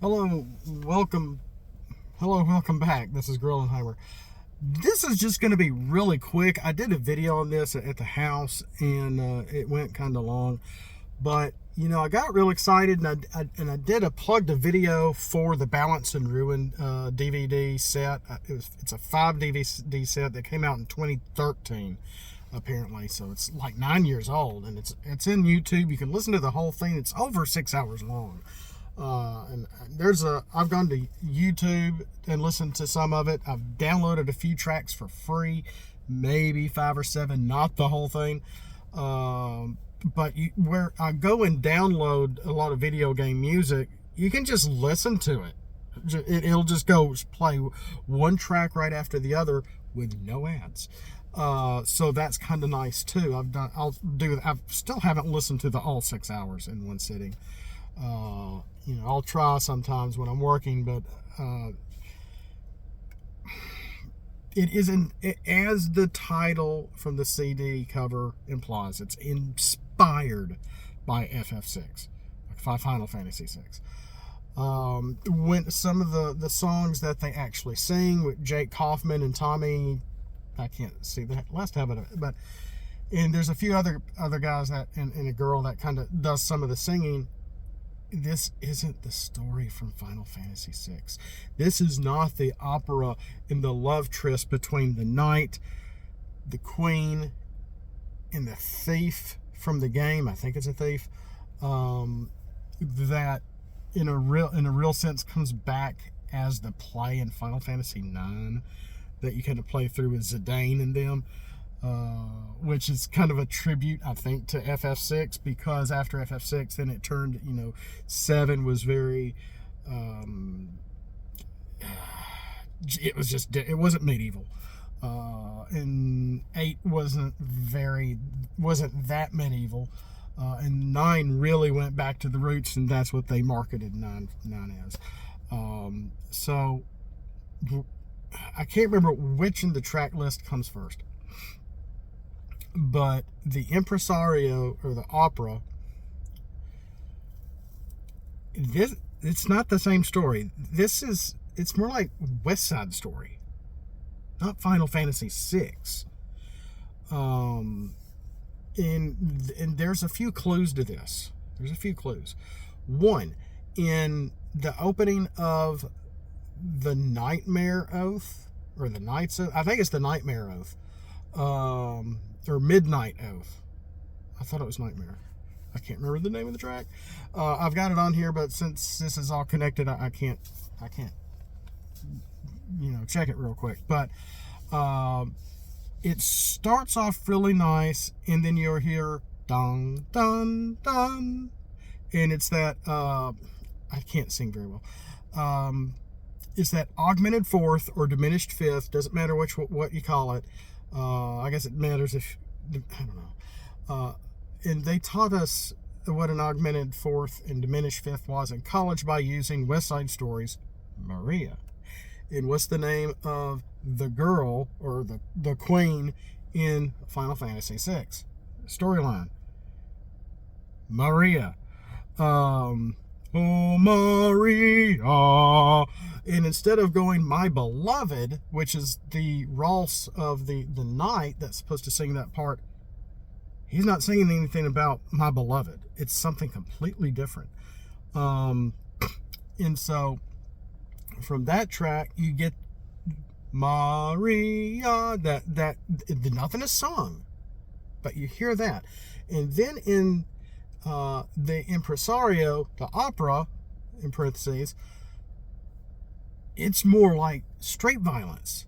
Hello, welcome. Hello, welcome back. This is Grillenheimer. This is just going to be really quick. I did a video on this at the house, and it went kind of long. But I got real excited, and I did a plugged a video for the Balance and Ruin DVD set. It's a 5 DVD set that came out in 2013, apparently. So it's like 9 years old, and it's in YouTube. You can listen to the whole thing. It's over 6 hours long. And I've gone to YouTube and listened to some of it. I've downloaded a few tracks for free, maybe 5 or 7, not the whole thing. But where I go and download a lot of video game music, you can just listen to it. It'll just go play one track right after the other with no ads. So that's kind of nice too. I still haven't listened to the all 6 hours in one sitting. I'll try sometimes when I'm working, but it isn't, as the title from the CD cover implies, it's inspired by FF6, like Final Fantasy 6. When some of the songs that they actually sing with Jake Kaufman and Tommy, I can't see the last half of it, but and there's a few other guys that and a girl that kind of does some of the singing. This isn't the story from Final Fantasy VI. This is not the opera in the love tryst between the knight, the queen, and the thief from the game. I think it's a thief. That in a real sense comes back as the play in Final Fantasy IX that you kind of play through with Zidane and them. Which is kind of a tribute, I think, to FF6, because after FF6, then it turned, 7 was very, it wasn't medieval. And 8 wasn't that medieval. And 9 really went back to the roots, and that's what they marketed 9 as. So, I can't remember which in the track list comes first. But the impresario, or the opera, it's not the same story. It's more like West Side Story, not Final Fantasy VI. And there's a few clues to this. There's a few clues. One, in the opening of the Nightmare Oath, or the Knight's Oath, I think it's the Nightmare Oath. Or Midnight Oath. I thought it was Nightmare. I can't remember the name of the track. I've got it on here, but since this is all connected, I can't check it real quick. But it starts off really nice, and then you'll hear dun dun dun, and it's that I can't sing very well. It's that augmented fourth or diminished fifth. Doesn't matter what you call it. I guess it matters if, I don't know. And they taught us what an augmented fourth and diminished fifth was in college by using West Side Story's Maria. And what's the name of the girl, or the queen, in Final Fantasy VI? Storyline. Maria. Oh, Maria. And instead of going my beloved, which is the Ross of the knight that's supposed to sing that part, he's not singing anything about my beloved. It's something completely different. And so from that track you get Maria, that nothing is sung, but you hear that. And then in the impresario, the opera, in parentheses, it's more like straight violence.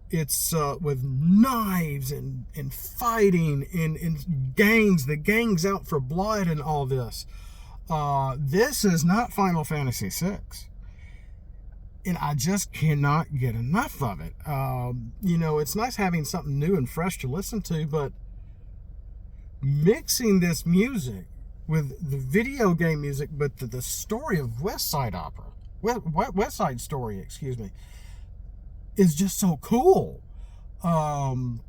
It's with knives and fighting and gangs. The gang's out for blood and all this. This is not Final Fantasy VI. And I just cannot get enough of it. It's nice having something new and fresh to listen to, but mixing this music with the video game music, but the story of West Side Story, excuse me, is just so cool. And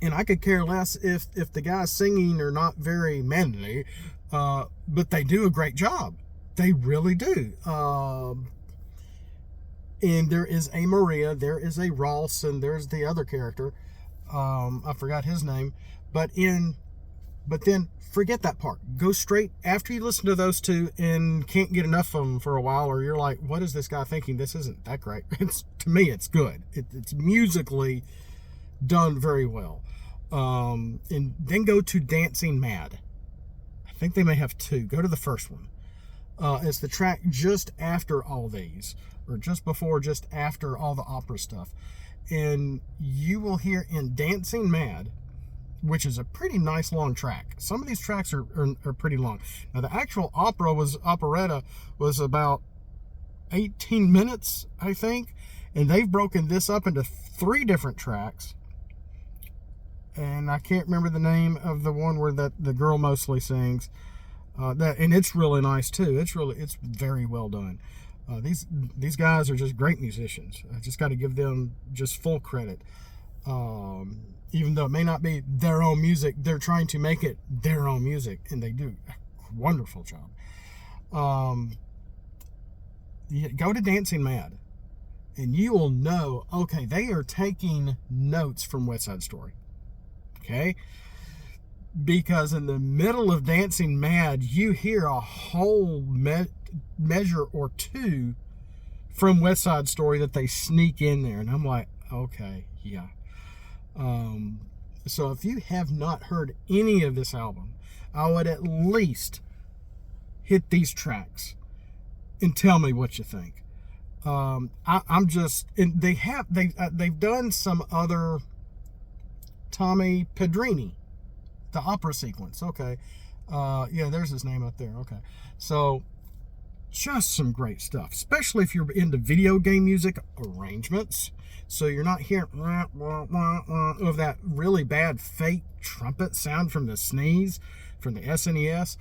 I could care less if the guys singing are not very manly, but they do a great job. They really do. And there is a Maria, there is a Ross, and there's the other character. I forgot his name. But then forget that part. Go straight after you listen to those two and can't get enough of them for a while, or you're like, what is this guy thinking? This isn't that great. To me, it's good. It's musically done very well. And then go to Dancing Mad. I think they may have two. Go to the first one. It's the track just after all these, or just before, just after all the opera stuff. And you will hear in Dancing Mad, which is a pretty nice long track. Some of these tracks are pretty long. Now, the actual operetta was about 18 minutes, I think. And they've broken this up into 3 different tracks. And I can't remember the name of the one where the girl mostly sings. And it's really nice too. It's very well done. These guys are just great musicians. I just got to give them just full credit. Even though it may not be their own music, they're trying to make it their own music, and they do a wonderful job. Go to Dancing Mad, and you will know, okay, they are taking notes from West Side Story. Okay? Because in the middle of Dancing Mad, you hear a whole measure or two from West Side Story that they sneak in there. And I'm like, okay, yeah. So if you have not heard any of this album, I would at least hit these tracks and tell me what you think. I'm just, and they've done some other Tommy Pedrini, the opera sequence. Okay. Yeah, there's his name up there. Okay. So just some great stuff, especially if you're into video game music arrangements. So you're not hearing of that really bad fake trumpet sound from the SNES, from the SNES.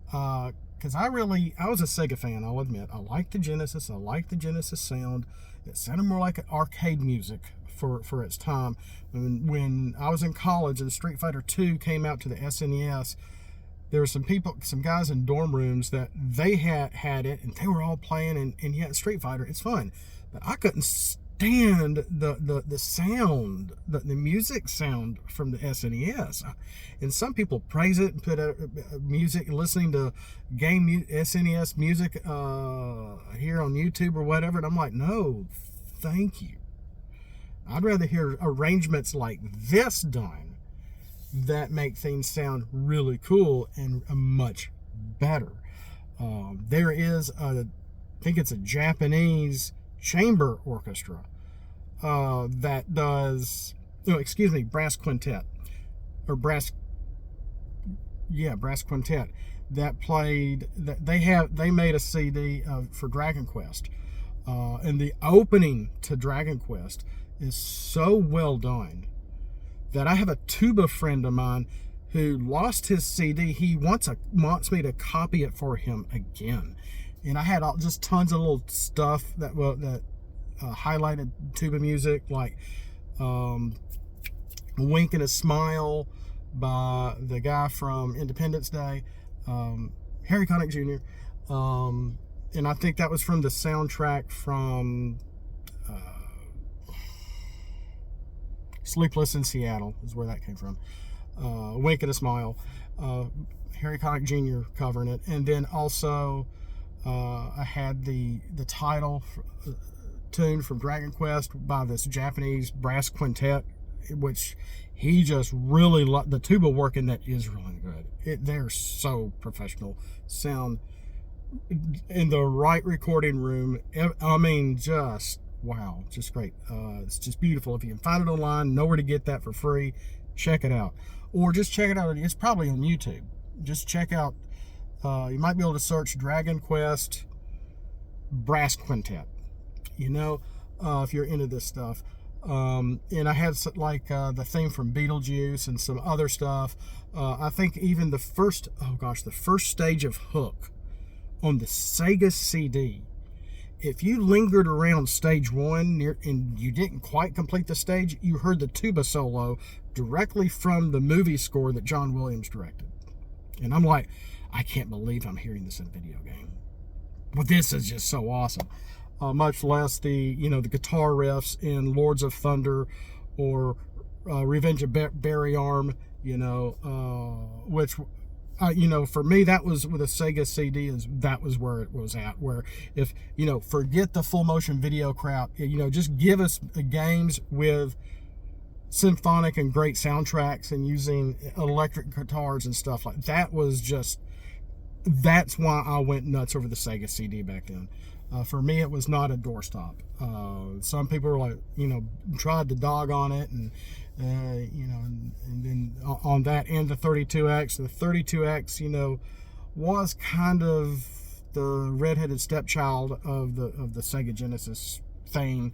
Because I was a Sega fan, I'll admit. I liked the Genesis. I liked the Genesis sound. It sounded more like arcade music for its time. When I was in college and Street Fighter II came out to the SNES, there were some guys in dorm rooms that they had it, and they were all playing, and yet Street Fighter, it's fun. But I couldn't stand the sound, the music sound from the SNES. And some people praise it and put music, listening to SNES music here on YouTube or whatever, and I'm like, no, thank you. I'd rather hear arrangements like this done that make things sound really cool and much better. There is I think it's a Japanese chamber orchestra that does, brass quintet, or brass quintet that played, that they made a CD for Dragon Quest, and the opening to Dragon Quest is so well done that I have a tuba friend of mine who lost his CD. He wants me to copy it for him again. And I had just tons of little stuff that highlighted tuba music, like Wink and a Smile by the guy from Independence Day, Harry Connick Jr. And I think that was from the soundtrack from Sleepless in Seattle is where that came from. Wink and a Smile. Harry Connick Jr. covering it. And then also I had the title tune from Dragon Quest by this Japanese brass quintet, which he just really the tuba work in that is really good. They're so professional. Sound in the right recording room. I mean, just wow, just great. It's just beautiful. If you can find it online, know where to get that for free, check it out. Or just check it out. It's probably on YouTube. Just check out, you might be able to search Dragon Quest Brass Quintet, if you're into this stuff. And I had the theme from Beetlejuice and some other stuff. I think even the first stage of Hook on the Sega CD, if you lingered around stage 1 and you didn't quite complete the stage, you heard the tuba solo directly from the movie score that John Williams directed. And I'm like, I can't believe I'm hearing this in a video game. Well, this is just so awesome. Much less the the guitar riffs in Lords of Thunder or Revenge of Barry Arm. Which for me, that was with a Sega CD. That was where it was at. Where if forget the full motion video crap. Just give us games with symphonic and great soundtracks and using electric guitars and stuff like that. That's why I went nuts over the Sega CD back then. For me, it was not a doorstop. Some people were like, tried to dog on it, and and then on that and the 32X. The 32X, was kind of the redheaded stepchild of the Sega Genesis fame.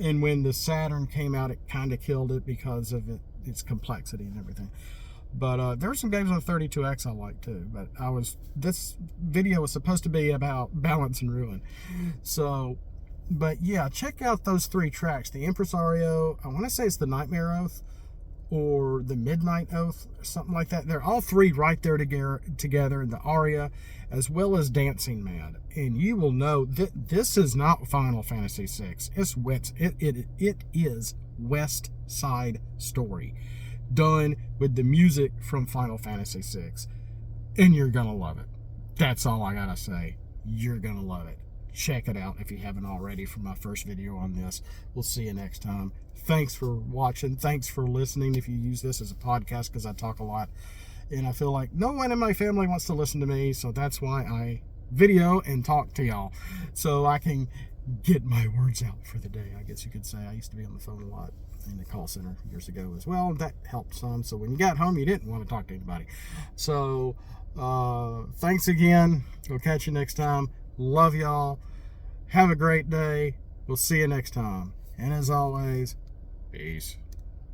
And when the Saturn came out, it kind of killed it because of its complexity and everything. But there are some games on the 32X I like too. But this video was supposed to be about Balance and Ruin. So, but yeah, check out those 3 tracks. The Impresario, I want to say it's the Nightmare Oath or the Midnight Oath, or something like that. They're all 3 right there together in the aria, as well as Dancing Mad. And you will know that this is not Final Fantasy VI. It is West Side Story, done with the music from Final Fantasy VI. And you're gonna love it. That's all I gotta say. You're gonna love it. Check it out if you haven't already from my first video on this. We'll see you next time. Thanks for watching. Thanks for listening if you use this as a podcast, because I talk a lot. And I feel like no one in my family wants to listen to me, so that's why I video and talk to y'all, so I can get my words out for the day, I guess you could say. I used to be on the phone a lot in the call center years ago as well. That helped some. So when you got home, you didn't want to talk to anybody. So thanks again. We'll catch you next time. Love y'all. Have a great day. We'll see you next time. And as always, peace.